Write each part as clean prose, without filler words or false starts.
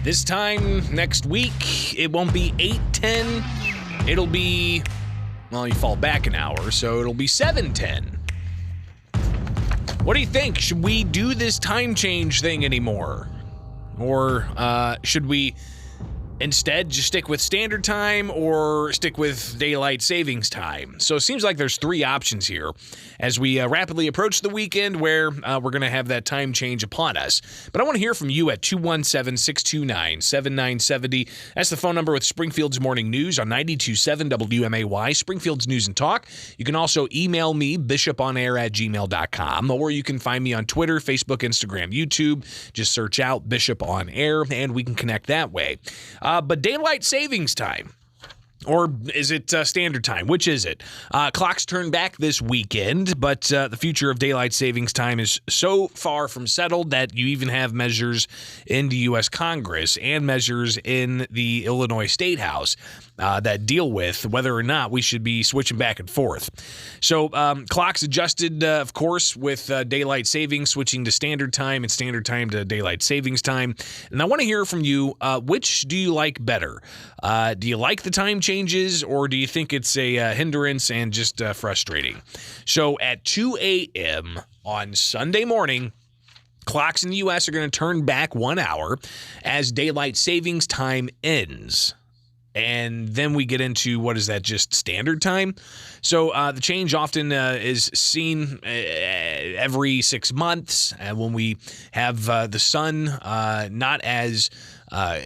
This time next week, it won't be 8:10. It'll be, well, you fall back an hour, so it'll be 7:10. What do you think? Should we do this time change thing anymore? Or should we instead just stick with standard time or stick with daylight savings time? So it seems like there's three options here as we rapidly approach the weekend where we're going to have that time change upon us. But I want to hear from you at 217-629-7970. That's the phone number with Springfield's Morning News on 92.7 WMAY, Springfield's News and Talk. You can also email me, bishoponair@gmail.com, or you can find me on Twitter, Facebook, Instagram, YouTube. Just search out Bishop on Air, and we can connect that way. But daylight savings time, or is it standard time? Which is it? Clocks turn back this weekend, but the future of daylight savings time is so far from settled that you even have measures in the U.S. Congress and measures in the Illinois State House that deal with whether or not we should be switching back and forth. So clocks adjusted, of course, with daylight savings switching to standard time and standard time to daylight savings time. And I want to hear from you, which do you like better? Do you like the time changes, or do you think it's a hindrance and just frustrating? So at 2 a.m. on Sunday morning, clocks in the U.S. are going to turn back 1 hour as daylight savings time ends. And then we get into, what is that, just standard time? So the change often is seen every 6 months when we have the sun not as a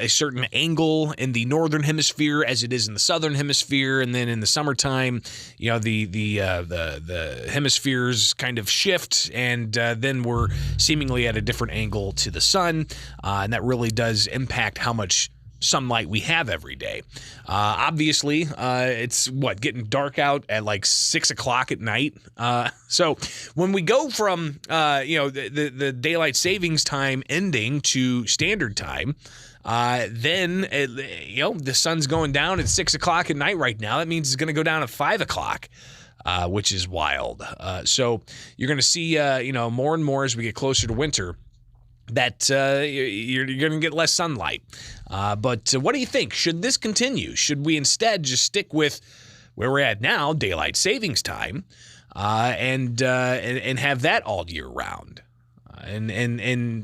certain angle in the northern hemisphere as it is in the southern hemisphere, and then in the summertime, you know, the hemispheres kind of shift, and then we're seemingly at a different angle to the sun, and that really does impact how much sunlight we have every day. Obviously, it's getting dark out at like 6 o'clock at night. So when we go from the daylight savings time ending to standard time, then the sun's going down at 6 o'clock at night right now. That means it's going to go down at 5 o'clock. Which is wild. So you're going to see more and more as we get closer to winter that you're going to get less sunlight. But what do you think? Should this continue? Should we instead just stick with where we're at now, daylight savings time, and have that all year round? And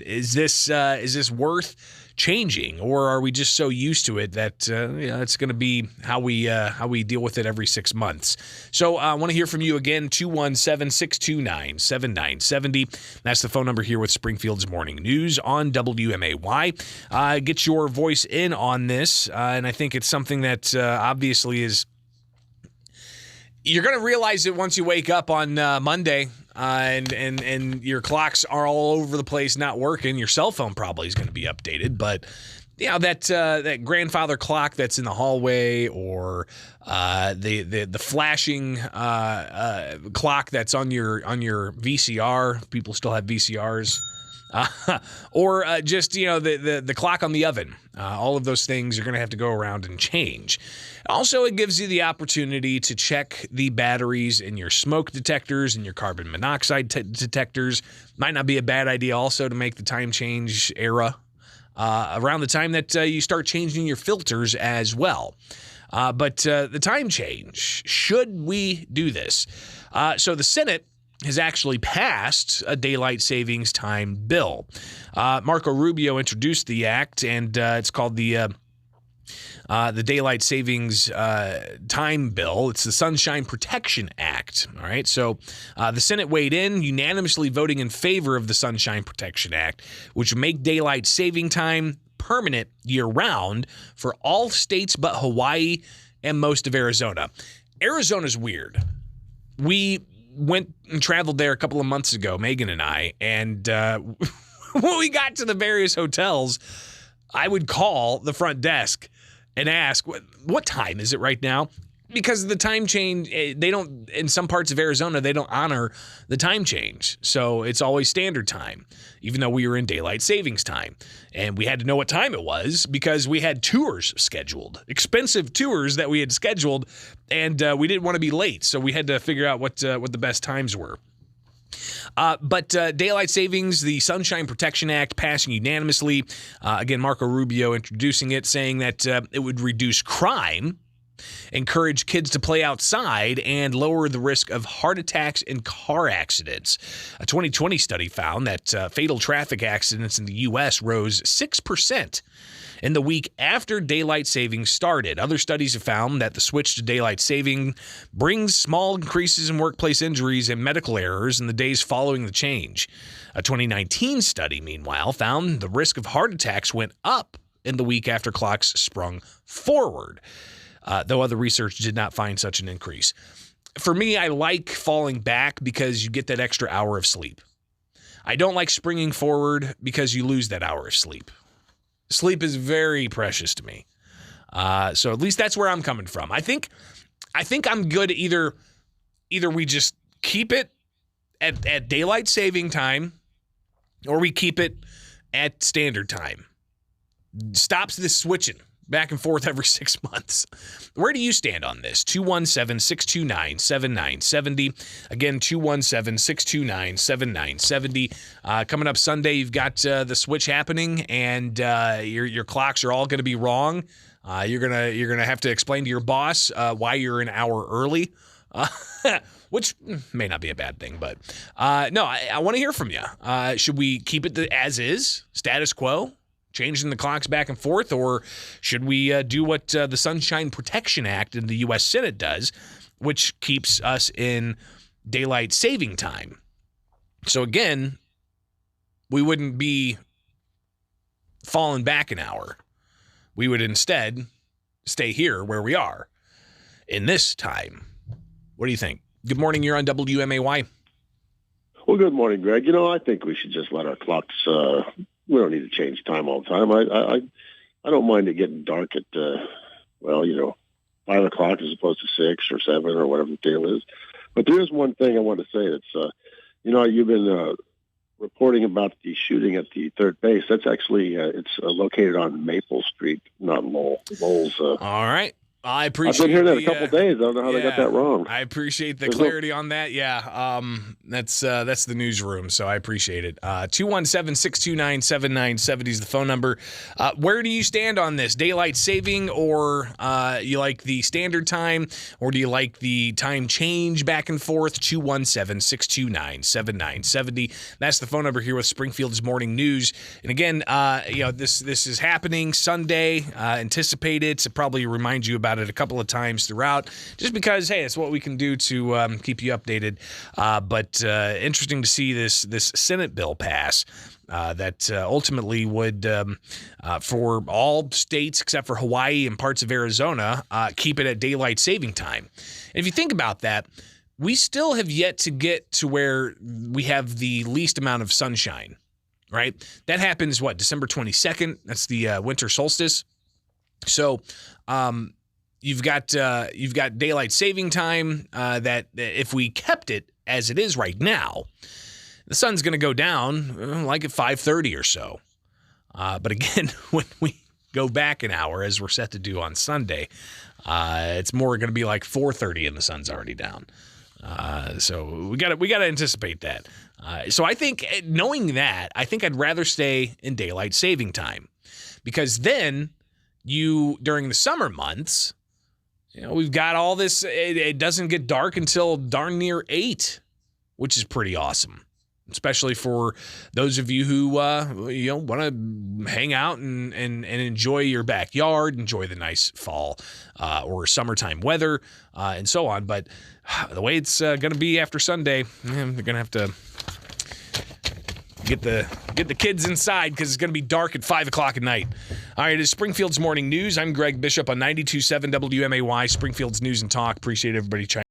is this worth changing, or are we just so used to it that it's going to be how we deal with it every 6 months? So I want to hear from you again, 217-629-7970. That's the phone number here with Springfield's Morning News on WMAY. Get your voice in on this, and I think it's something that obviously is. You're going to realize it once you wake up on Monday and your clocks are all over the place, not working. Your cell phone probably is going to be updated, but that grandfather clock that's in the hallway, or the flashing clock that's on your VCR. People still have VCRs. Or just the clock on the oven. All of those things you're going to have to go around and change. Also, it gives you the opportunity to check the batteries in your smoke detectors and your carbon monoxide detectors. Might not be a bad idea also to make the time change era around the time that you start changing your filters as well. But the time change, should we do this? So the Senate has actually passed a daylight savings time bill. Marco Rubio introduced the act, and it's called the Daylight Savings Time Bill. It's the Sunshine Protection Act. All right, so the Senate weighed in, unanimously voting in favor of the Sunshine Protection Act, which would make daylight saving time permanent year-round for all states but Hawaii and most of Arizona. Arizona's weird. We went and traveled there a couple of months ago, Megan and I, and when we got to the various hotels, I would call the front desk and ask, what time is it right now? Because the time change, they don't, in some parts of Arizona, they don't honor the time change. So it's always standard time, even though we were in daylight savings time. And we had to know what time it was because we had tours scheduled, expensive tours that we had scheduled, and we didn't want to be late. So we had to figure out what the best times were. But daylight savings, the Sunshine Protection Act passing unanimously. Again, Marco Rubio introducing it, saying that it would reduce crime, encourage kids to play outside, and lower the risk of heart attacks and car accidents. A 2020 study found that fatal traffic accidents in the U.S. rose 6% in the week after daylight saving started. Other studies have found that the switch to daylight saving brings small increases in workplace injuries and medical errors in the days following the change. A 2019 study, meanwhile, found the risk of heart attacks went up in the week after clocks sprung forward, though other research did not find such an increase. For me, I like falling back because you get that extra hour of sleep. I don't like springing forward because you lose that hour of sleep. Sleep is very precious to me. So at least that's where I'm coming from. I think I'm good. Either we just keep it at daylight saving time, or we keep it at standard time. Stops this switching back and forth every 6 months. Where do you stand on this? 217-629-7970. Again, 217-629-7970. Coming up Sunday, you've got the switch happening, and your clocks are all going to be wrong. You're gonna have to explain to your boss why you're an hour early, which may not be a bad thing. But no, I want to hear from you. Should we keep it as is, status quo, changing the clocks back and forth, or should we do what the Sunshine Protection Act in the U.S. Senate does, which keeps us in daylight saving time? So again, we wouldn't be falling back an hour. We would instead stay here where we are in this time. What do you think? Good morning. You're on WMAY. Well, good morning, Greg. I think we should just let our clocks we don't need to change time all the time. I don't mind it getting dark at 5 o'clock as opposed to 6 or 7 or whatever the deal is. But there is one thing I want to say. That's you've been reporting about the shooting at the third base. That's actually it's located on Maple Street, not Lowell. Lowell's. All right. I appreciate. I've been hearing that a couple of days. I don't know how they got that wrong. I appreciate the clarity on that. Yeah, that's the newsroom, so I appreciate it. 217-629-7970 is the phone number. Where do you stand on this? Daylight saving, or you like the standard time, or do you like the time change back and forth? 217-629-7970. That's the phone number here with Springfield's Morning News. And again, this is happening Sunday. Anticipate it. To probably remind you about it a couple of times throughout, just because, hey, it's what we can do to keep you updated. But interesting to see this Senate bill pass that ultimately would, for all states except for Hawaii and parts of Arizona, keep it at daylight saving time. And if you think about that, we still have yet to get to where we have the least amount of sunshine, right? That happens, December 22nd? That's the winter solstice. So, you've got daylight saving time that if we kept it as it is right now, the sun's going to go down like at 5:30 or so. But again, when we go back an hour, as we're set to do on Sunday, it's more going to be like 4:30 and the sun's already down. So we got to anticipate that. So I think, knowing that, I think I'd rather stay in daylight saving time, because then during the summer months, we've got all this. It doesn't get dark until darn near 8, which is pretty awesome, especially for those of you who want to hang out and enjoy your backyard, enjoy the nice fall or summertime weather, and so on. But the way it's going to be after Sunday, they're going to have to get the kids inside, because it's going to be dark at 5 o'clock at night. All right, it's Springfield's Morning News. I'm Greg Bishop on 92.7 WMAY, Springfield's News and Talk. Appreciate everybody chiming in.